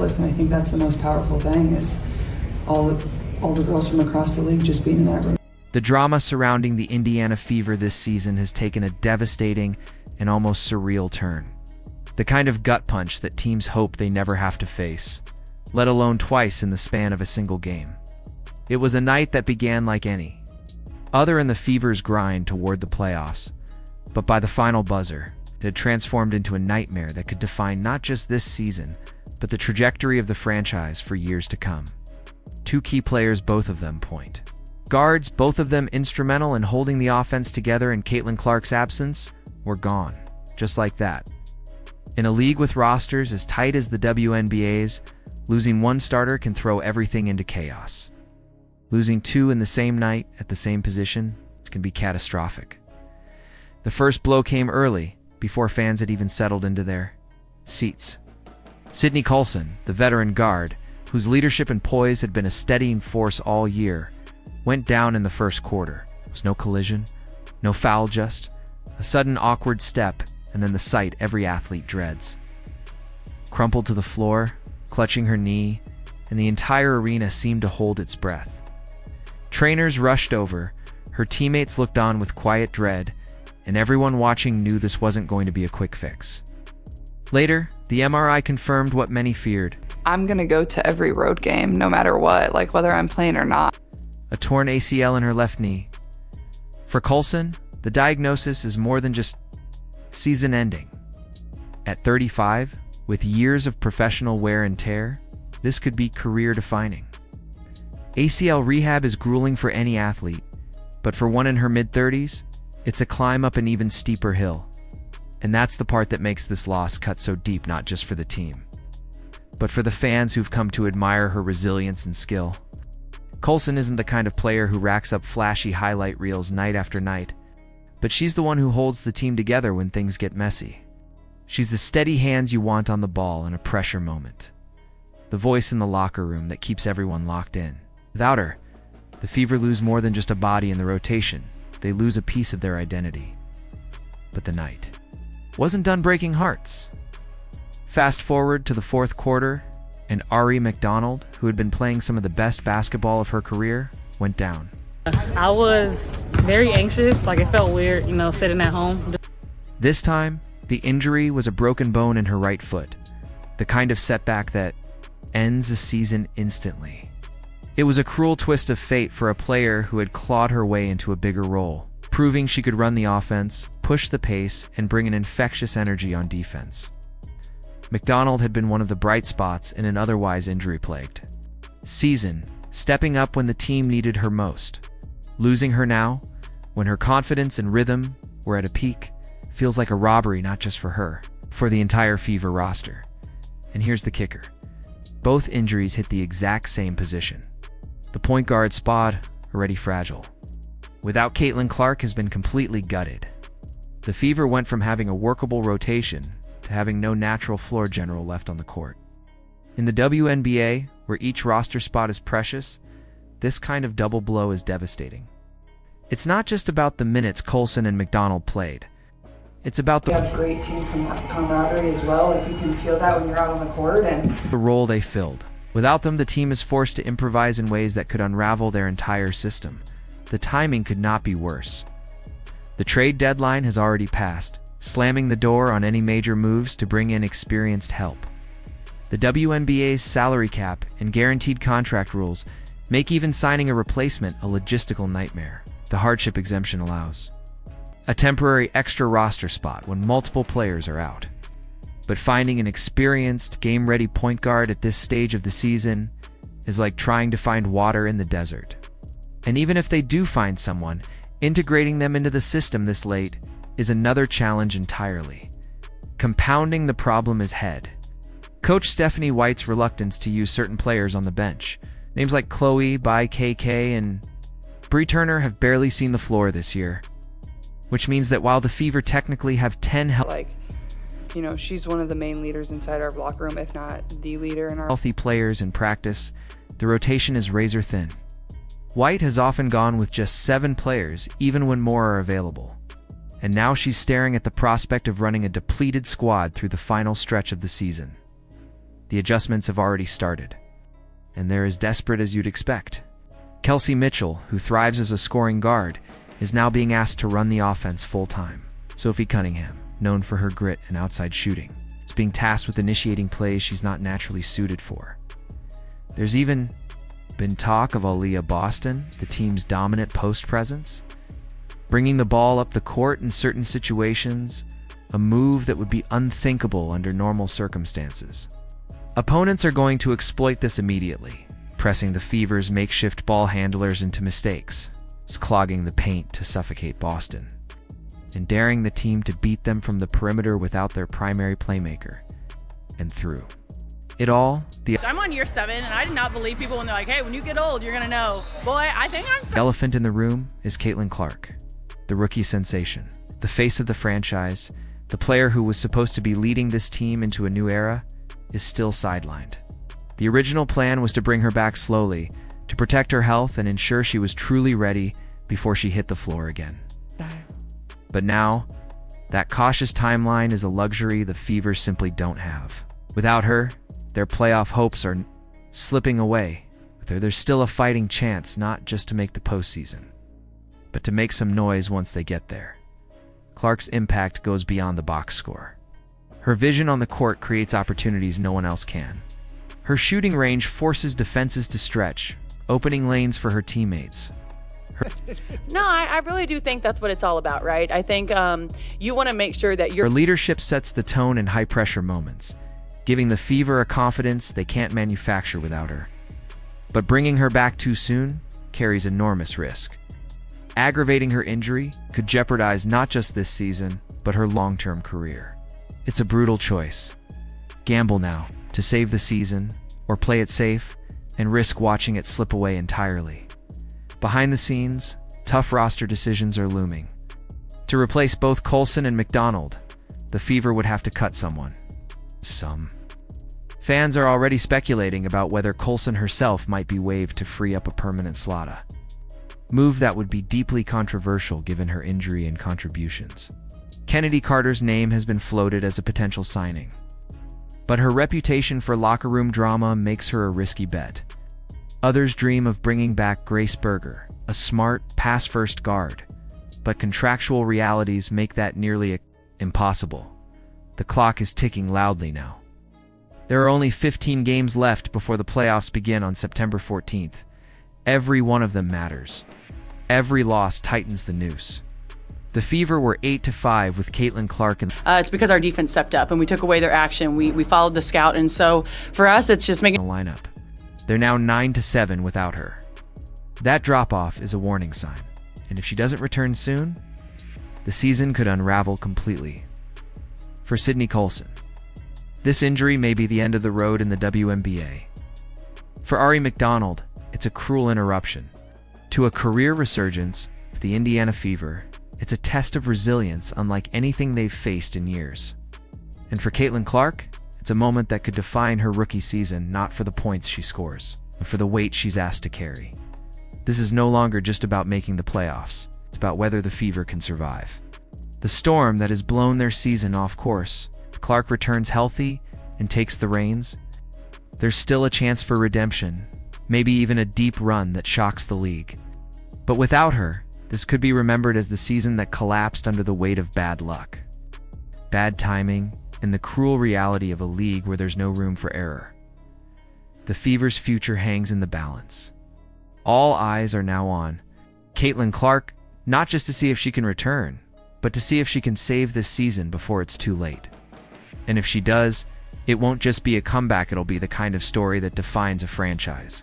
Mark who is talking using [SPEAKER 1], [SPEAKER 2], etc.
[SPEAKER 1] selfless, and I think that's the most powerful thing is all the girls from across the league just being in that room.
[SPEAKER 2] The drama surrounding the Indiana Fever this season has taken a devastating and almost surreal turn. The kind of gut punch that teams hope they never have to face, let alone twice in the span of a single game. It was a night that began like any other in the Fever's grind toward the playoffs, but by the final buzzer, it had transformed into a nightmare that could define not just this season, but the trajectory of the franchise for years to come. Two key players, both of them point guards, both of them instrumental in holding the offense together in Caitlin Clark's absence, were gone, just like that. In a league with rosters as tight as the WNBA's, losing one starter can throw everything into chaos. Losing two in the same night at the same position can be catastrophic. The first blow came early, before fans had even settled into their seats. Sydney Colson, the veteran guard, whose leadership and poise had been a steadying force all year, went down in the first quarter. There was no collision, no foul, just a sudden awkward step, and then the sight every athlete dreads. Crumpled to the floor, clutching her knee, and the entire arena seemed to hold its breath. Trainers rushed over, her teammates looked on with quiet dread, and everyone watching knew this wasn't going to be a quick fix. Later, the MRI confirmed what many feared.
[SPEAKER 3] I'm going to go to every road game, no matter what, like whether I'm playing or not.
[SPEAKER 2] A torn ACL in her left knee. For Colson, the diagnosis is more than just season-ending. At 35, with years of professional wear and tear, this could be career-defining. ACL rehab is grueling for any athlete, but for one in her mid-30s, it's a climb up an even steeper hill. And that's the part that makes this loss cut so deep, not just for the team, but for the fans who've come to admire her resilience and skill. Colson isn't the kind of player who racks up flashy highlight reels night after night, but she's the one who holds the team together when things get messy. She's the steady hands you want on the ball in a pressure moment. The voice in the locker room that keeps everyone locked in. Without her, the Fever lose more than just a body in the rotation. They lose a piece of their identity. But the night wasn't done breaking hearts. Fast forward to the fourth quarter, and Ari McDonald, who had been playing some of the best basketball of her career, went down.
[SPEAKER 4] I was very anxious, like it felt weird, sitting at home.
[SPEAKER 2] This time, the injury was a broken bone in her right foot, the kind of setback that ends a season instantly. It was a cruel twist of fate for a player who had clawed her way into a bigger role, proving she could run the offense, push the pace, and bring an infectious energy on defense. McDonald had been one of the bright spots in an otherwise injury-plagued season, stepping up when the team needed her most. Losing her now, when her confidence and rhythm were at a peak, feels like a robbery not just for her, for the entire Fever roster. And here's the kicker. Both injuries hit the exact same position. The point guard spot, already fragile. Without Caitlin Clark has been completely gutted. The Fever went from having a workable rotation to having no natural floor general left on the court. In the WNBA, where each roster spot is precious, this kind of double blow is devastating. It's not just about the minutes Colson and McDonald played. It's about
[SPEAKER 1] We have great team camaraderie as well. Like you can feel that when you're out on the court and
[SPEAKER 2] the role they filled. Without them, the team is forced to improvise in ways that could unravel their entire system. The timing could not be worse. The trade deadline has already passed, slamming the door on any major moves to bring in experienced help. The WNBA's salary cap and guaranteed contract rules make even signing a replacement a logistical nightmare. The hardship exemption allows a temporary extra roster spot when multiple players are out. But finding an experienced, game-ready point guard at this stage of the season is like trying to find water in the desert. And even if they do find someone, integrating them into the system this late is another challenge entirely. Compounding the problem is head coach Stephanie White's reluctance to use certain players on the bench. Names like Chloe, Bai KK, and Bree Turner have barely seen the floor this year, which means that while the Fever technically have 10
[SPEAKER 3] She's one of the main leaders inside our locker room, if not the leader in our
[SPEAKER 2] healthy players in practice, the rotation is razor thin. White has often gone with just 7 players, even when more are available. And now she's staring at the prospect of running a depleted squad through the final stretch of the season. The adjustments have already started, and they're as desperate as you'd expect. Kelsey Mitchell, who thrives as a scoring guard, is now being asked to run the offense full-time. Sophie Cunningham, known for her grit and outside shooting, is being tasked with initiating plays she's not naturally suited for. There's even been talk of Aaliyah Boston, the team's dominant post presence, bringing the ball up the court in certain situations, a move that would be unthinkable under normal circumstances. Opponents are going to exploit this immediately, pressing the Fever's makeshift ball handlers into mistakes, clogging the paint to suffocate Boston, and daring the team to beat them from the perimeter without their primary playmaker. And through it all, the
[SPEAKER 5] I'm on year 7, and I did not believe people when they're like, hey, when you get old, you're going to know. Boy, I think I'm so
[SPEAKER 2] elephant in the room is Caitlin Clark, the rookie sensation, the face of the franchise, the player who was supposed to be leading this team into a new era, is still sidelined. The original plan was to bring her back slowly, to protect her health and ensure she was truly ready before she hit the floor again. But now, that cautious timeline is a luxury the Fever simply don't have. Without her, their playoff hopes are slipping away. There's still a fighting chance not just to make the postseason, but to make some noise once they get there. Clark's impact goes beyond the box score. Her vision on the court creates opportunities no one else can. Her shooting range forces defenses to stretch, opening lanes for her teammates.
[SPEAKER 6] No, I really do think that's what it's all about, right? I think you want to make sure that
[SPEAKER 2] Her leadership sets the tone in high-pressure moments, giving the Fever a confidence they can't manufacture without her. But bringing her back too soon carries enormous risk. Aggravating her injury could jeopardize not just this season, but her long-term career. It's a brutal choice. Gamble now to save the season, or play it safe and risk watching it slip away entirely. Behind the scenes, tough roster decisions are looming. To replace both Coulson and McDonald, the Fever would have to cut someone. Fans are already speculating about whether Coulson herself might be waived to free up a permanent slot. Move that would be deeply controversial given her injury and contributions. Kennedy Carter's name has been floated as a potential signing, but her reputation for locker room drama makes her a risky bet. Others dream of bringing back Grace Berger, a smart, pass-first guard, but contractual realities make that nearly impossible. The clock is ticking loudly now. There are only 15 games left before the playoffs begin on September 14th. Every one of them matters. Every loss tightens the noose. The Fever were 8-5 with Caitlin Clark and
[SPEAKER 6] it's because our defense stepped up and we took away their action. We followed the scout, and so for us, it's just making
[SPEAKER 2] the lineup. They're now 9-7 without her. That drop-off is a warning sign, and if she doesn't return soon, the season could unravel completely. For Sydney Coulson, this injury may be the end of the road in the WNBA. For Ari McDonald, it's a cruel interruption. To a career resurgence, the Indiana Fever, it's a test of resilience unlike anything they've faced in years. And for Caitlin Clark, it's a moment that could define her rookie season not for the points she scores, but for the weight she's asked to carry. This is no longer just about making the playoffs. It's about whether the Fever can survive. The storm that has blown their season off course, if Clark returns healthy and takes the reins, there's still a chance for redemption, maybe even a deep run that shocks the league. But without her, this could be remembered as the season that collapsed under the weight of bad luck, bad timing, and the cruel reality of a league where there's no room for error. The Fever's future hangs in the balance. All eyes are now on Caitlin Clark, not just to see if she can return, but to see if she can save this season before it's too late. And if she does, it won't just be a comeback, it'll be the kind of story that defines a franchise.